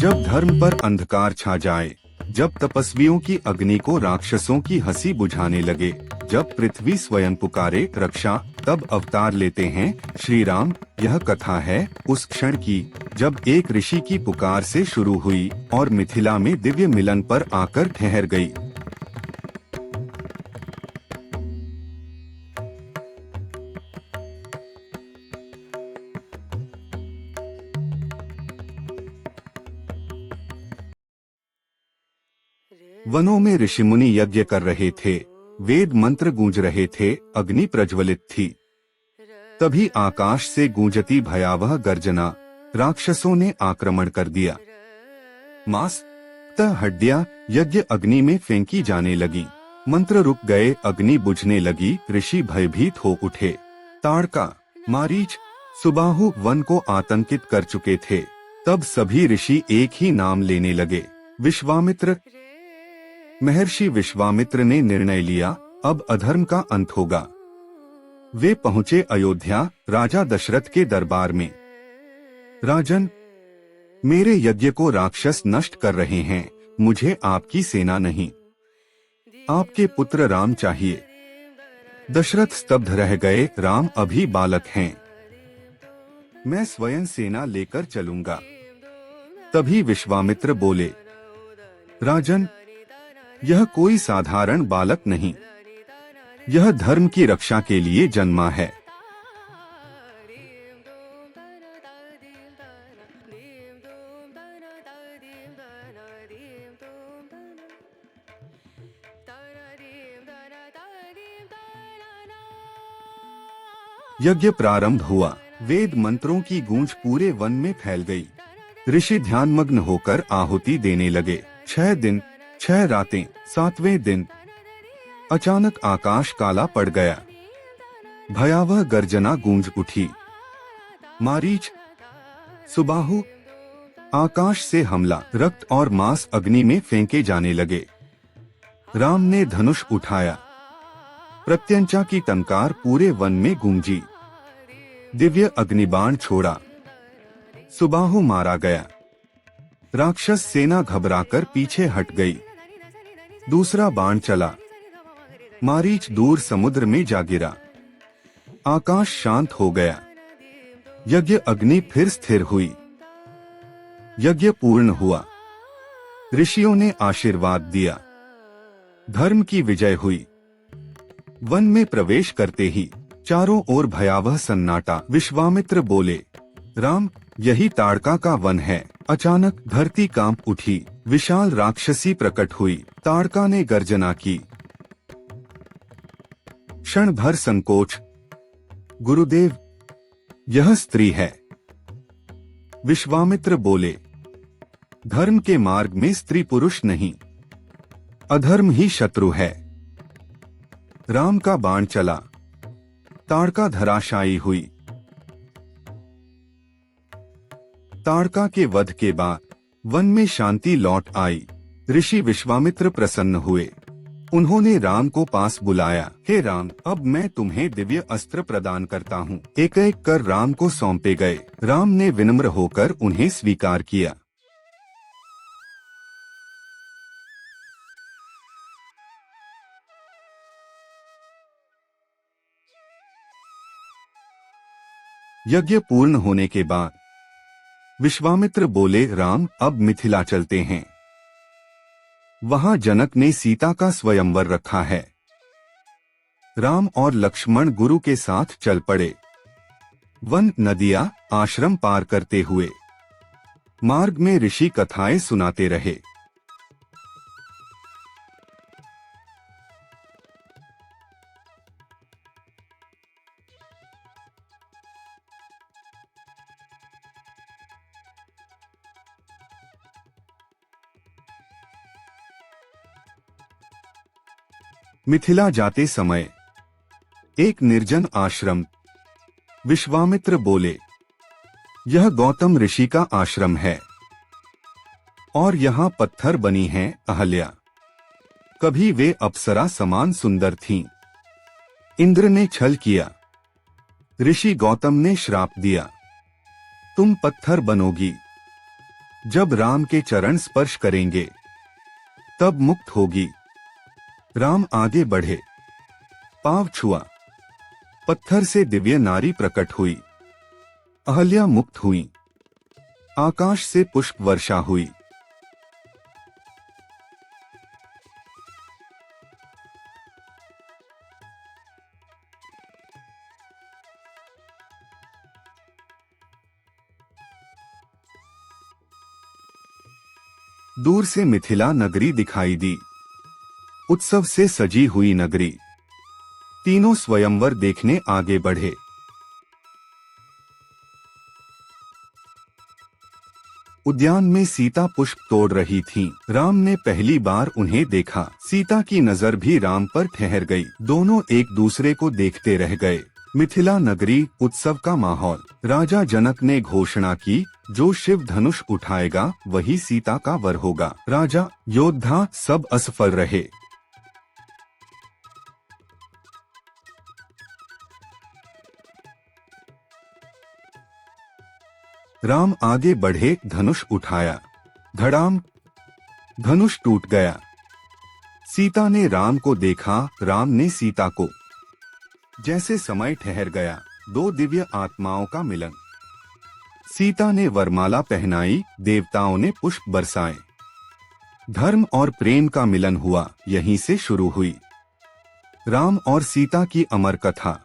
जब धर्म पर अंधकार छा जाए, जब तपस्वियों की अग्नि को राक्षसों की हंसी बुझाने लगे, जब पृथ्वी स्वयं पुकारे रक्षा, तब अवतार लेते हैं श्री राम। यह कथा है उस क्षण की जब एक ऋषि की पुकार से शुरू हुई और मिथिला में दिव्य मिलन पर आकर ठहर गई। वनों में ऋषिमुनि यज्ञ कर रहे थे, वेद मंत्र गूंज रहे थे, अग्नि प्रज्वलित थी। तभी आकाश से गूंजती भयावह गर्जना, राक्षसों ने आक्रमण कर दिया। मांस हड्डियां यज्ञ अग्नि में फेंकी जाने लगी। मंत्र रुक गए, अग्नि बुझने लगी, ऋषि भयभीत हो उठे। ताड़का, मारीच, सुबाहु वन को आतंकित कर चुके थे। तब सभी ऋषि एक ही नाम लेने लगे, विश्वामित्र। महर्षि विश्वामित्र ने निर्णय लिया, अब अधर्म का अंत होगा। वे पहुंचे अयोध्या, राजा दशरथ के दरबार में। राजन, मेरे यज्ञ को राक्षस नष्ट कर रहे हैं, मुझे आपकी सेना नहीं, आपके पुत्र राम चाहिए। दशरथ स्तब्ध रह गए, राम अभी बालक हैं, मैं स्वयं सेना लेकर चलूंगा। तभी विश्वामित्र बोले, राजन, यह कोई साधारण बालक नहीं, यह धर्म की रक्षा के लिए जन्मा है। यज्ञ प्रारंभ हुआ। वेद मंत्रों की गूंज पूरे वन में फैल गई। ऋषि ध्यानमग्न होकर आहुति देने लगे। 6 दिन 6 रातें, 7वें दिन अचानक आकाश काला पड़ गया। भयावह गर्जना गूंज उठी। मारीच, सुबाहु, आकाश से हमला, रक्त और मांस अग्नि में फेंके जाने लगे। राम ने धनुष उठाया, प्रत्यंचा की टंकार पूरे वन में गूंजी। दिव्य अग्निबाण छोड़ा, सुबाहु मारा गया। राक्षस सेना घबराकर पीछे हट गई। दूसरा बाण चला, मारीच दूर समुद्र में जा गिरा। आकाश शांत हो गया। यज्ञ अग्नि फिर स्थिर हुई। यज्ञ पूर्ण हुआ। ऋषियों ने आशीर्वाद दिया। धर्म की विजय हुई। वन में प्रवेश करते ही चारों ओर भयावह सन्नाटा। विश्वामित्र बोले, राम, यही ताड़का का वन है। अचानक धरती कांप उठी। विशाल राक्षसी प्रकट हुई। ताड़का ने गर्जना की। क्षण भर संकोच। गुरुदेव, यह स्त्री है। विश्वामित्र बोले, धर्म के मार्ग में स्त्री पुरुष नहीं, अधर्म ही शत्रु है। राम का बाण चला, ताड़का धराशायी हुई। ताड़का के वध के बाद वन में शांति लौट आई। ऋषि विश्वामित्र प्रसन्न हुए। उन्होंने राम को पास बुलाया। हे राम, अब मैं तुम्हें दिव्य अस्त्र प्रदान करता हूँ। एक एक कर राम को सौंपे गए। राम ने विनम्र होकर उन्हें स्वीकार किया। यज्ञ पूर्ण होने के बाद विश्वामित्र बोले, राम, अब मिथिला चलते हैं। वहां जनक ने सीता का स्वयंवर रखा है। राम और लक्ष्मण गुरु के साथ चल पड़े। वन, नदियां, आश्रम पार करते हुए मार्ग में ऋषि कथाएं सुनाते रहे। मिथिला जाते समय एक निर्जन आश्रम। विश्वामित्र बोले, यह गौतम ऋषि का आश्रम है और यहाँ पत्थर बनी हैं अहल्या। कभी वे अप्सरा समान सुंदर थीं। इंद्र ने छल किया। ऋषि गौतम ने श्राप दिया, तुम पत्थर बनोगी। जब राम के चरण स्पर्श करेंगे तब मुक्त होगी। राम आगे बढ़े, पांव छुआ, पत्थर से दिव्य नारी प्रकट हुई। अहल्या मुक्त हुई, आकाश से पुष्प वर्षा हुई। दूर से मिथिला नगरी दिखाई दी, उत्सव से सजी हुई नगरी। तीनों स्वयंवर देखने आगे बढ़े। उद्यान में सीता पुष्प तोड़ रही थीं। राम ने पहली बार उन्हें देखा। सीता की नजर भी राम पर ठहर गई। दोनों एक दूसरे को देखते रह गए। मिथिला नगरी, उत्सव का माहौल। राजा जनक ने घोषणा की, जो शिव धनुष उठाएगा वही सीता का वर होगा। राजा, योद्धा सब असफल रहे। राम आगे बढ़े, धनुष उठाया, धड़ाम, धनुष टूट गया। सीता ने राम को देखा, राम ने सीता को। जैसे समय ठहर गया, दो दिव्य आत्माओं का मिलन। सीता ने वरमाला पहनाई, देवताओं ने पुष्प बरसाए। धर्म और प्रेम का मिलन हुआ, यहीं से शुरू हुई राम और सीता की अमर कथा।